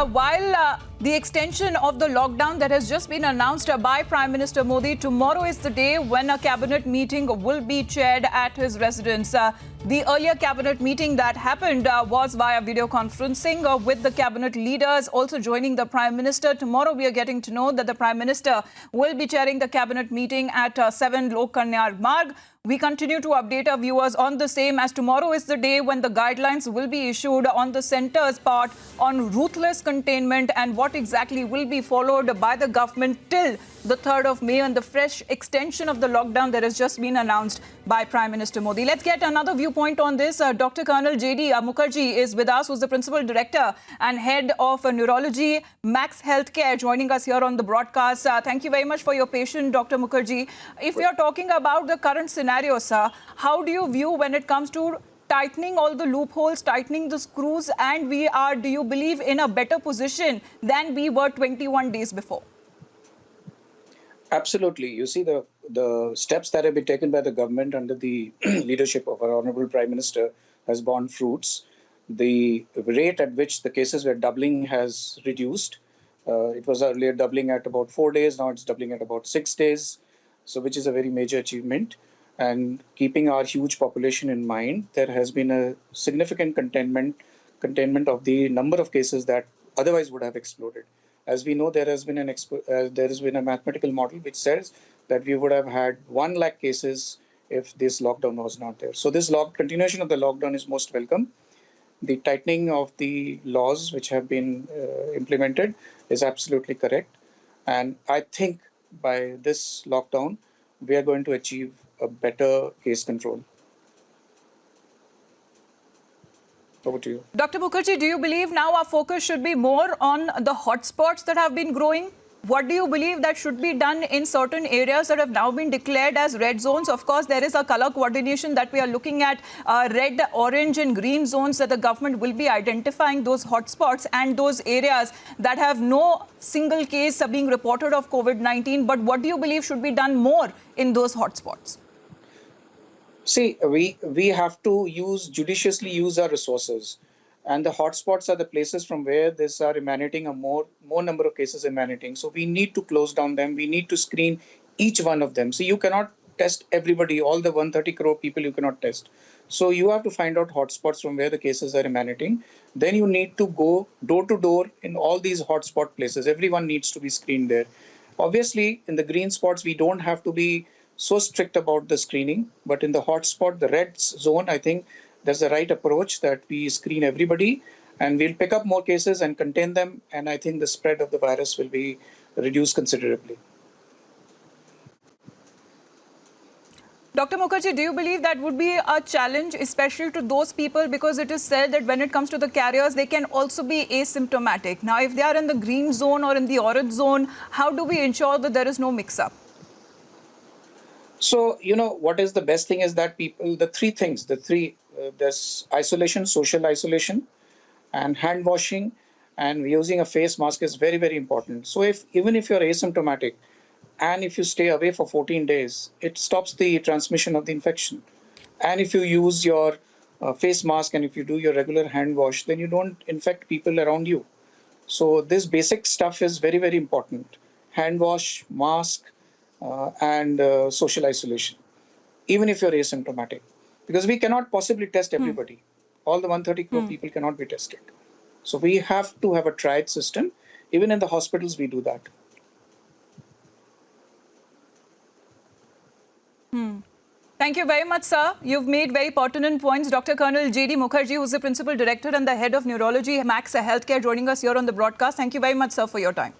while the extension of the lockdown that has just been announced by Prime Minister Modi, tomorrow is the day when a cabinet meeting will be chaired at his residence. The earlier cabinet meeting that happened was via video conferencing with the cabinet leaders also joining the Prime Minister. Tomorrow we are getting to know that the Prime Minister will be chairing the cabinet meeting at 7 Lok Kanyar Marg. We continue to update our viewers on the same, as tomorrow is the day when the guidelines will be issued on the centre's part on ruthless containment and what exactly will be followed by the government till the 3rd of May and the fresh extension of the lockdown that has just been announced by Prime Minister Modi. Let's get another viewpoint on this. Dr. Colonel J.D. Mukherji is with us, who's the Principal Director and Head of Neurology, Max Healthcare, joining us here on the broadcast. Thank you very much for your patience, Dr. Mukherji. If we are talking about the current scenario, sir, how do you view when it comes to tightening all the loopholes, tightening the screws, and do you believe, in a better position than we were 21 days before? Absolutely. You see, the steps that have been taken by the government under the leadership of our Honorable Prime Minister has borne fruits. The rate at which the cases were doubling has reduced. It was earlier doubling at about 4 days. Now it's doubling at about 6 days, so which is a very major achievement. And keeping our huge population in mind, there has been a significant containment of the number of cases that otherwise would have exploded. As we know, there has been a mathematical model which says that we would have had 1 lakh cases if this lockdown was not there. So this continuation of the lockdown is most welcome. The tightening of the laws which have been implemented is absolutely correct. And I think by this lockdown, we are going to achieve a better case control. Over to you. Dr. Mukherji, do you believe now our focus should be more on the hotspots that have been growing? What do you believe that should be done in certain areas that have now been declared as red zones? Of course, there is a color coordination that we are looking at, red, orange and green zones, that the government will be identifying those hotspots and those areas that have no single case being reported of COVID-19. But what do you believe should be done more in those hotspots? See, we have to judiciously use our resources. And the hotspots are the places from where these are emanating, a more number of cases emanating. So we need to close down them. We need to screen each one of them. So you cannot test everybody, all the 130 crore people you cannot test. So you have to find out hotspots from where the cases are emanating. Then you need to go door to door in all these hotspot places. Everyone needs to be screened there. Obviously, in the green spots, we don't have to be so strict about the screening. But in the hotspot, the red zone, I think that's the right approach, that we screen everybody and we'll pick up more cases and contain them. And I think the spread of the virus will be reduced considerably. Dr. Mukherji, do you believe that would be a challenge, especially to those people, because it is said that when it comes to the carriers, they can also be asymptomatic. Now, if they are in the green zone or in the orange zone, how do we ensure that there is no mix-up? So, what is the best thing is that there's isolation, social isolation, and hand washing, and using a face mask is very, very important. So even if you're asymptomatic and if you stay away for 14 days, it stops the transmission of the infection. And if you use your face mask and if you do your regular hand wash, then you don't infect people around you. So this basic stuff is very, very important. Hand wash, mask, and social isolation, even if you're asymptomatic. Because we cannot possibly test everybody. All the 130 crore people cannot be tested. So we have to have a tried system. Even in the hospitals, we do that. Thank you very much, sir. You've made very pertinent points. Dr. Colonel J.D. Mukherji, who's the Principal Director and the Head of Neurology, Max Healthcare, joining us here on the broadcast. Thank you very much, sir, for your time.